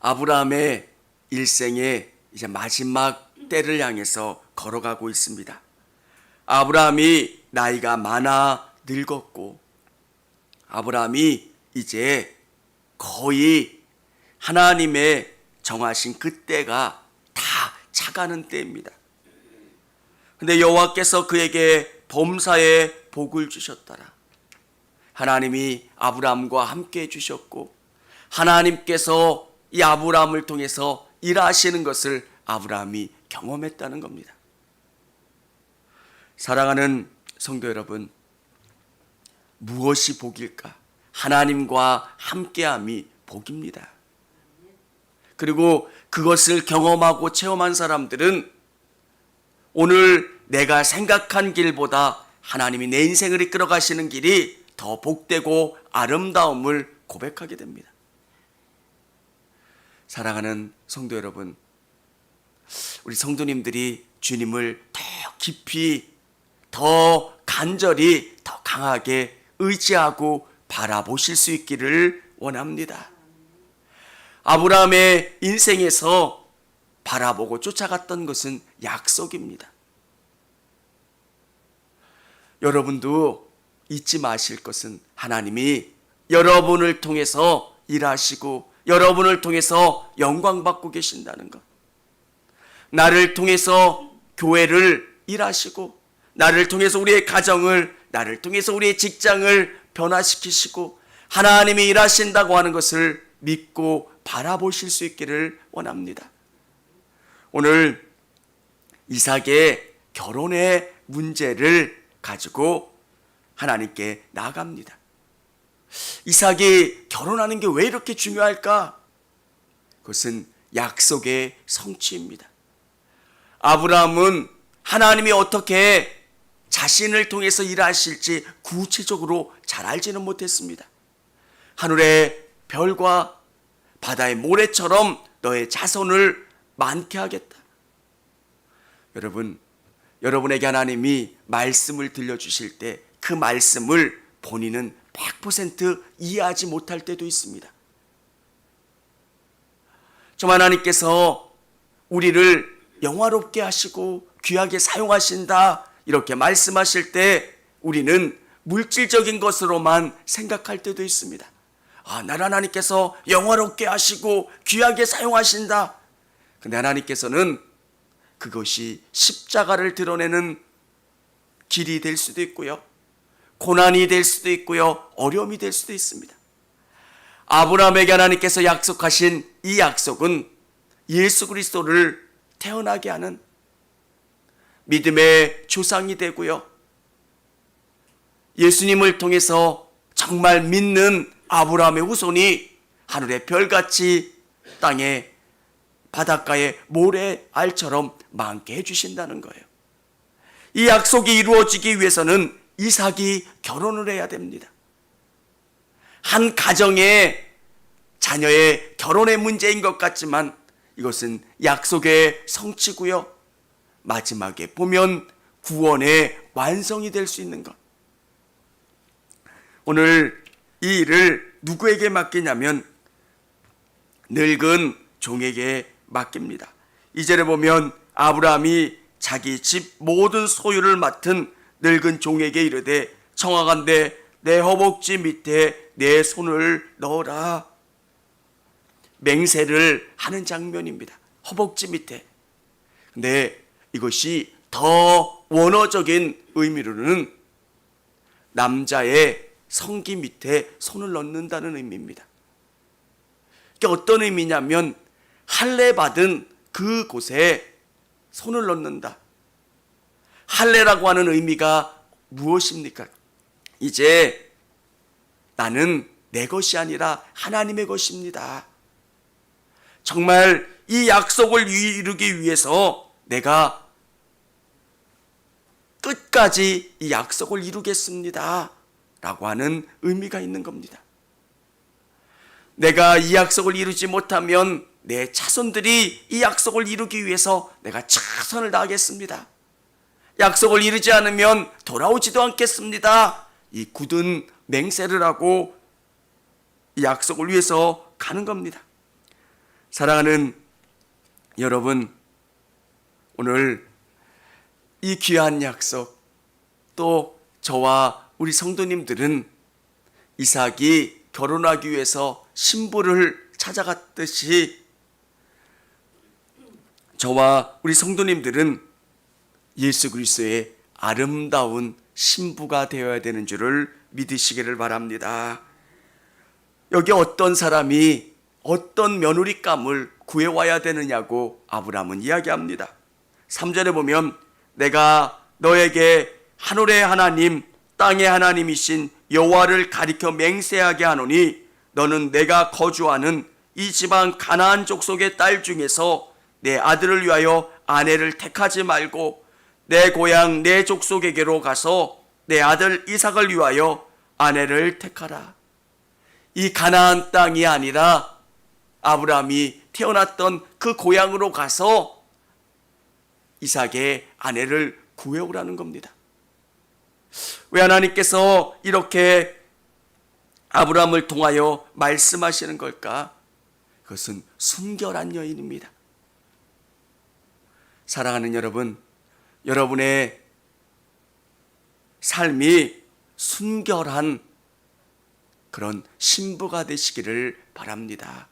아브라함의 일생의 이제 마지막 때를 향해서 걸어가고 있습니다. 아브라함이 나이가 많아 늙었고, 아브라함이 이제 거의 하나님의 정하신 그 때가 다 차가는 때입니다. 근데 여호와께서 그에게 범사의 복을 주셨더라. 하나님이 아브라함과 함께 해주셨고, 하나님께서 이 아브라함을 통해서 일하시는 것을 아브라함이 경험했다는 겁니다. 사랑하는 성도 여러분, 무엇이 복일까? 하나님과 함께함이 복입니다. 그리고 그것을 경험하고 체험한 사람들은 오늘 내가 생각한 길보다 하나님이 내 인생을 이끌어 가시는 길이 더 복되고 아름다움을 고백하게 됩니다. 사랑하는 성도 여러분, 우리 성도님들이 주님을 더 깊이, 더 간절히, 더 강하게 의지하고 바라보실 수 있기를 원합니다. 아브라함의 인생에서 바라보고 쫓아갔던 것은 약속입니다. 여러분도 잊지 마실 것은 하나님이 여러분을 통해서 일하시고 여러분을 통해서 영광 받고 계신다는 것. 나를 통해서 교회를 일하시고, 나를 통해서 우리의 가정을, 나를 통해서 우리의 직장을 변화시키시고 하나님이 일하신다고 하는 것을 믿고 바라보실 수 있기를 원합니다. 오늘 이삭의 결혼의 문제를 가지고 하나님께 나아갑니다. 이삭이 결혼하는 게 왜 이렇게 중요할까? 그것은 약속의 성취입니다. 아브라함은 하나님이 어떻게 자신을 통해서 일하실지 구체적으로 잘 알지는 못했습니다. 하늘의 별과 바다의 모래처럼 너의 자손을 많게 하겠다. 여러분, 여러분에게 하나님이 말씀을 들려주실 때 그 말씀을 본인은 100% 이해하지 못할 때도 있습니다. 좀 하나님께서 우리를 영화롭게 하시고 귀하게 사용하신다 이렇게 말씀하실 때 우리는 물질적인 것으로만 생각할 때도 있습니다. 나를 하나님께서 영화롭게 하시고 귀하게 사용하신다. 근데 하나님께서는 그것이 십자가를 드러내는 길이 될 수도 있고요, 고난이 될 수도 있고요, 어려움이 될 수도 있습니다. 아브라함에게 하나님께서 약속하신 이 약속은 예수 그리스도를 태어나게 하는 믿음의 조상이 되고요, 예수님을 통해서 정말 믿는 아브라함의 후손이 하늘의 별같이 땅에 바닷가의 모래알처럼 많게 해주신다는 거예요. 이 약속이 이루어지기 위해서는 이삭이 결혼을 해야 됩니다. 한 가정의 자녀의 결혼의 문제인 것 같지만 이것은 약속의 성취고요, 마지막에 보면 구원의 완성이 될 수 있는 것. 오늘 이 일을 누구에게 맡기냐면 늙은 종에게 맡깁니다. 2절에 보면 아브라함이 자기 집 모든 소유를 맡은 늙은 종에게 이르되 청하건대 내 허벅지 밑에 내 손을 넣어라. 맹세를 하는 장면입니다. 허벅지 밑에. 근데 이것이 더 원어적인 의미로는 남자의 성기 밑에 손을 넣는다는 의미입니다. 이게 어떤 의미냐면 할례 받은 그곳에 손을 넣는다. 할례라고 하는 의미가 무엇입니까? 이제 나는 내 것이 아니라 하나님의 것입니다. 정말 이 약속을 이루기 위해서 내가 끝까지 이 약속을 이루겠습니다 라고 하는 의미가 있는 겁니다. 내가 이 약속을 이루지 못하면 내 자손들이 이 약속을 이루기 위해서 내가 최선을 다하겠습니다. 약속을 이루지 않으면 돌아오지도 않겠습니다. 이 굳은 맹세를 하고 이 약속을 위해서 가는 겁니다. 사랑하는 여러분, 오늘 이 귀한 약속, 또 저와 우리 성도님들은 이삭이 결혼하기 위해서 신부를 찾아갔듯이 저와 우리 성도님들은 예수 그리스도의 아름다운 신부가 되어야 되는 줄을 믿으시기를 바랍니다. 여기 어떤 사람이 어떤 며느리감을 구해와야 되느냐고 아브라함은 이야기합니다. 3절에 보면 내가 너에게 하늘의 하나님 땅의 하나님이신 여호와를 가리켜 맹세하게 하노니 너는 내가 거주하는 이 지방 가나안 족속의 딸 중에서 내 아들을 위하여 아내를 택하지 말고 내 고향 내 족속에게로 가서 내 아들 이삭을 위하여 아내를 택하라. 이 가나안 땅이 아니라 아브라함이 태어났던 그 고향으로 가서 이삭의 아내를 구해오라는 겁니다. 왜 하나님께서 이렇게 아브라함을 통하여 말씀하시는 걸까? 그것은 순결한 여인입니다. 사랑하는 여러분, 여러분의 삶이 순결한 그런 신부가 되시기를 바랍니다.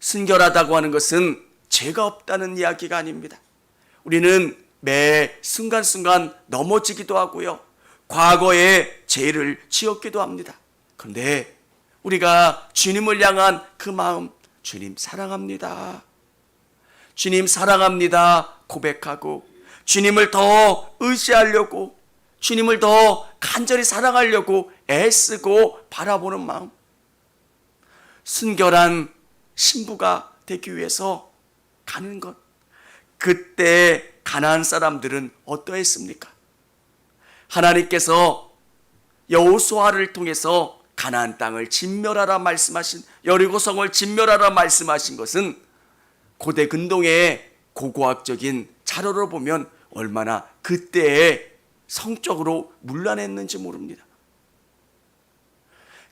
순결하다고 하는 것은 죄가 없다는 이야기가 아닙니다. 우리는 매 순간순간 넘어지기도 하고요, 과거에 죄를 지었기도 합니다. 그런데 우리가 주님을 향한 그 마음, 주님 사랑합니다, 주님 사랑합니다 고백하고 주님을 더 의지하려고, 주님을 더 간절히 사랑하려고 애쓰고 바라보는 마음, 순결한 신부가 되기 위해서 가는 것. 그때 가나안 사람들은 어떠했습니까? 하나님께서 여호수아를 통해서 가나안 땅을 진멸하라 말씀하신, 여리고성을 진멸하라 말씀하신 것은 고대 근동의 고고학적인 자료로 보면 얼마나 그때에 성적으로 문란했는지 모릅니다.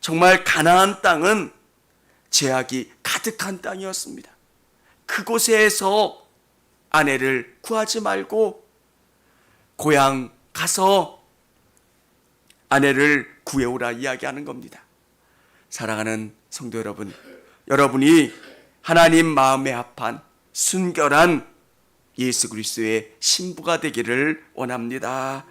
정말 가나안 땅은 죄악이 가득한 땅이었습니다. 그곳에서 아내를 구하지 말고 고향 가서 아내를 구해오라 이야기하는 겁니다. 사랑하는 성도 여러분, 여러분이 하나님 마음에 합한 순결한 예수 그리스도의 신부가 되기를 원합니다.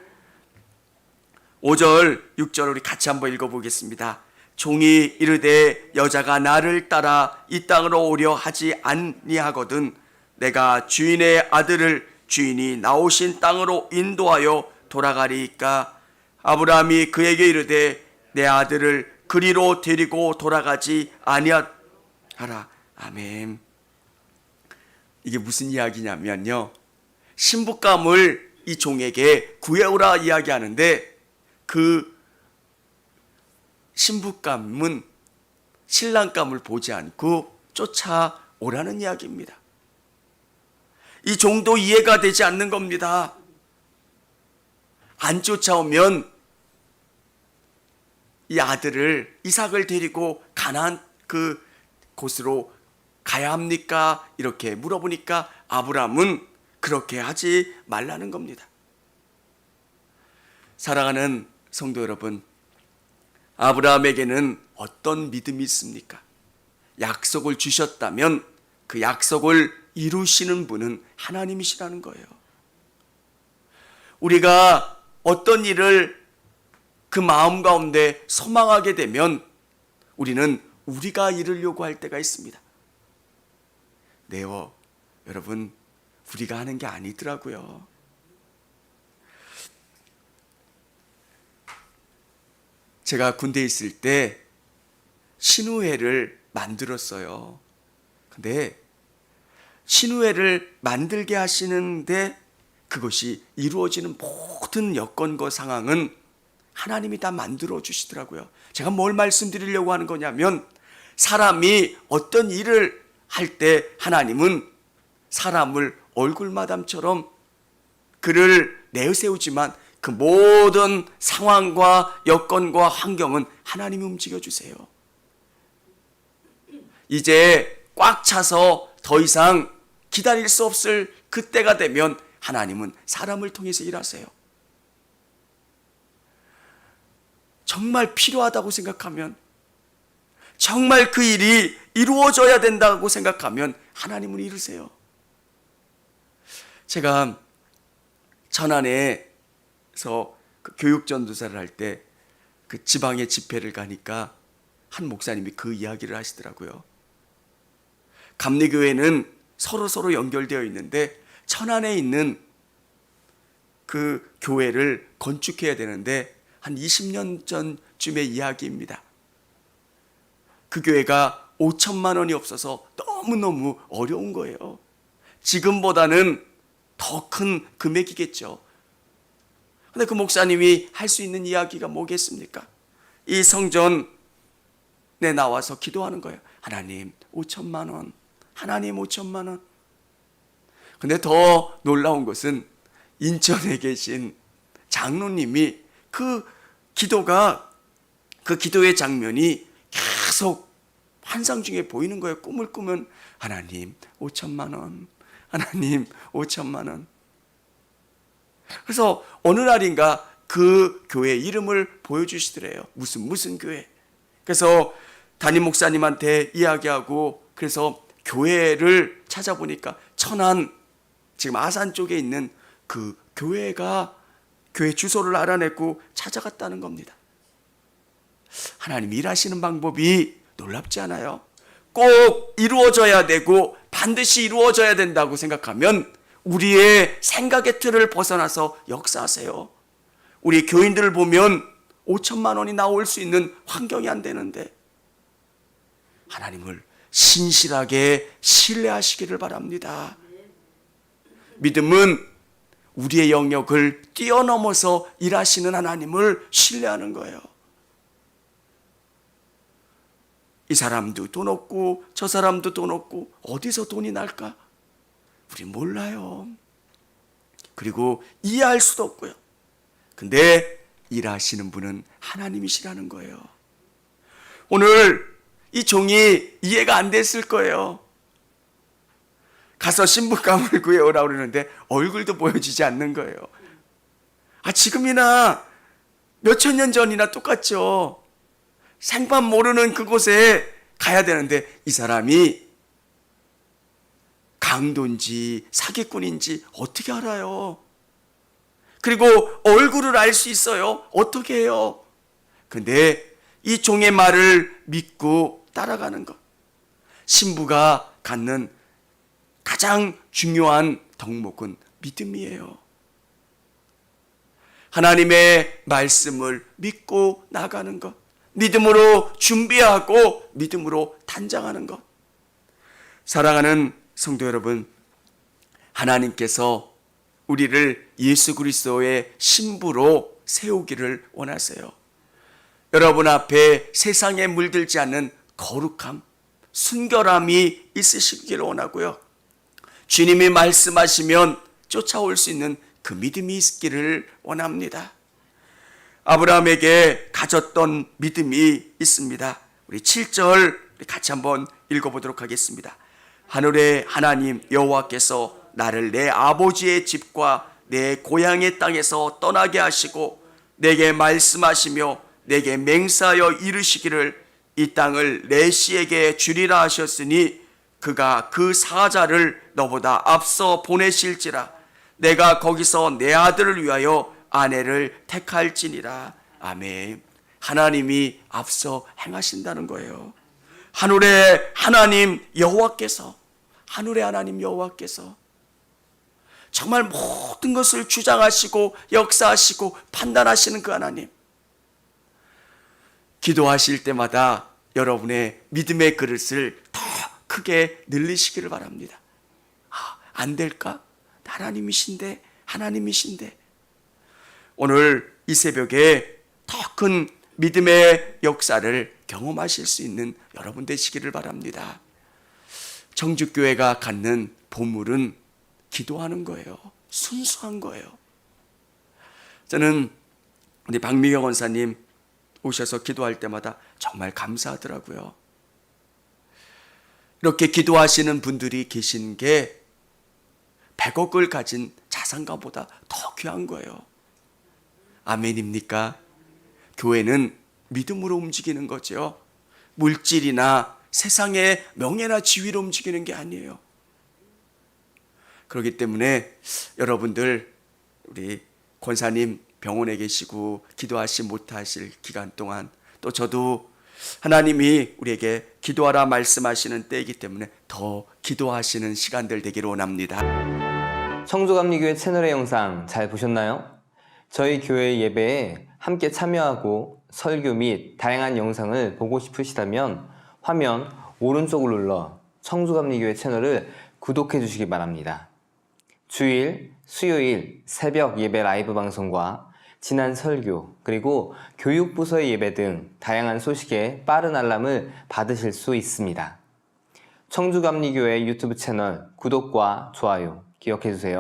5절, 6절 우리 같이 한번 읽어보겠습니다. 종이 이르되 여자가 나를 따라 이 땅으로 오려 하지 아니하거든 내가 주인의 아들을 주인이 나오신 땅으로 인도하여 돌아가리이까. 아브라함이 그에게 이르되 내 아들을 그리로 데리고 돌아가지 아니하라. 아멘. 이게 무슨 이야기냐면요, 신부감을 이 종에게 구해오라 이야기하는데 그 신부감은 신랑감을 보지 않고 쫓아오라는 이야기입니다. 이 종도 이해가 되지 않는 겁니다. 안 쫓아오면 이 아들을, 이삭을 데리고 가나안 그 곳으로 가야 합니까? 이렇게 물어보니까 아브라함은 그렇게 하지 말라는 겁니다. 사랑하는 성도 여러분, 아브라함에게는 어떤 믿음이 있습니까? 약속을 주셨다면 그 약속을 이루시는 분은 하나님이시라는 거예요. 우리가 어떤 일을 그 마음 가운데 소망하게 되면 우리는 우리가 이루려고 할 때가 있습니다. 네요, 여러분, 우리가 하는 게 아니더라고요. 제가 군대에 있을 때 신우회를 만들었어요. 근데 신우회를 만들게 하시는데 그것이 이루어지는 모든 여건과 상황은 하나님이 다 만들어 주시더라고요. 제가 뭘 말씀드리려고 하는 거냐면, 사람이 어떤 일을 할 때 하나님은 사람을 얼굴마담처럼 그를 내세우지만 그 모든 상황과 여건과 환경은 하나님이 움직여 주세요. 이제 꽉 차서 더 이상 기다릴 수 없을 그때가 되면 하나님은 사람을 통해서 일하세요. 정말 필요하다고 생각하면, 정말 그 일이 이루어져야 된다고 생각하면 하나님은 이루세요. 제가 천안에서 그 교육전도사를 할 때 그 지방의 집회를 가니까 한 목사님이 그 이야기를 하시더라고요. 감리교회는 서로 연결되어 있는데 천안에 있는 그 교회를 건축해야 되는데 한 20년 전쯤의 이야기입니다. 그 교회가 5천만 원이 없어서 너무너무 어려운 거예요. 지금보다는 더 큰 금액이겠죠. 근데 그 목사님이 할 수 있는 이야기가 뭐겠습니까? 이 성전에 나와서 기도하는 거예요. 하나님 5천만 원, 하나님 5천만 원. 근데 더 놀라운 것은 인천에 계신 장로님이 그 기도의 장면이 계속 환상 중에 보이는 거예요. 꿈을 꾸면 하나님 5천만 원, 하나님 5천만 원. 그래서 어느 날인가 그 교회 이름을 보여주시더래요. 무슨 교회. 그래서 담임 목사님한테 이야기하고, 그래서 교회를 찾아보니까 천안 지금 아산 쪽에 있는 그 교회 주소를 알아내고 찾아갔다는 겁니다. 하나님 일하시는 방법이 놀랍지 않아요? 꼭 이루어져야 되고 반드시 이루어져야 된다고 생각하면 우리의 생각의 틀을 벗어나서 역사하세요. 우리 교인들을 보면 5천만 원이 나올 수 있는 환경이 안 되는데 하나님을 신실하게 신뢰하시기를 바랍니다. 믿음은 우리의 영역을 뛰어넘어서 일하시는 하나님을 신뢰하는 거예요. 이 사람도 돈 없고 저 사람도 돈 없고 어디서 돈이 날까? 우리 몰라요. 그리고 이해할 수도 없고요. 근데 일하시는 분은 하나님이시라는 거예요. 오늘 이 종이 이해가 안 됐을 거예요. 가서 신부감을 구해오라고 그러는데 얼굴도 보여주지 않는 거예요. 지금이나 몇천 년 전이나 똑같죠. 생판 모르는 그곳에 가야 되는데 이 사람이 강도인지 사기꾼인지 어떻게 알아요? 그리고 얼굴을 알 수 있어요? 어떻게 해요? 근데 이 종의 말을 믿고 따라가는 것, 신부가 갖는 가장 중요한 덕목은 믿음이에요. 하나님의 말씀을 믿고 나가는 것, 믿음으로 준비하고 믿음으로 단장하는 것. 사랑하는 성도 여러분, 하나님께서 우리를 예수 그리스도의 신부로 세우기를 원하세요. 여러분 앞에 세상에 물들지 않는 거룩함, 순결함이 있으시기를 원하고요. 주님이 말씀하시면 쫓아올 수 있는 그 믿음이 있기를 원합니다. 아브라함에게 가졌던 믿음이 있습니다. 우리 7절 같이 한번 읽어보도록 하겠습니다. 하늘의 하나님 여호와께서 나를 내 아버지의 집과 내 고향의 땅에서 떠나게 하시고 내게 말씀하시며 내게 맹세하여 이르시기를 이 땅을 내 씨에게 주리라 하셨으니 그가 그 사자를 너보다 앞서 보내실지라. 내가 거기서 내 아들을 위하여 아내를 택할지니라. 아멘. 하나님이 앞서 행하신다는 거예요. 하늘의 하나님 여호와께서, 하늘의 하나님 여호와께서 정말 모든 것을 주장하시고 역사하시고 판단하시는 그 하나님, 기도하실 때마다 여러분의 믿음의 그릇을 더 크게 늘리시기를 바랍니다. 안 될까? 하나님이신데 오늘 이 새벽에 더 큰 믿음의 역사를 경험하실 수 있는 여러분 되시기를 바랍니다. 정죽교회가 갖는 보물은 기도하는 거예요. 순수한 거예요. 저는 우리 박미경 원사님 오셔서 기도할 때마다 정말 감사하더라고요. 이렇게 기도하시는 분들이 계신 게 100억을 가진 자산가보다 더 귀한 거예요. 아멘입니까? 교회는 믿음으로 움직이는 거죠. 물질이나 세상의 명예나 지위로 움직이는 게 아니에요. 그렇기 때문에 여러분들, 우리 권사님 병원에 계시고 기도하시 못하실 기간 동안, 또 저도 하나님이 우리에게 기도하라 말씀하시는 때이기 때문에 더 기도하시는 시간들 되기를 원합니다. 청주감리교회 채널의 영상 잘 보셨나요? 저희 교회 예배에 함께 참여하고 설교 및 다양한 영상을 보고 싶으시다면 화면 오른쪽을 눌러 청주감리교회 채널을 구독해 주시기 바랍니다. 주일, 수요일 새벽 예배 라이브 방송과 지난 설교, 그리고 교육부서의 예배 등 다양한 소식에 빠른 알람을 받으실 수 있습니다. 청주감리교회 유튜브 채널 구독과 좋아요 기억해 주세요.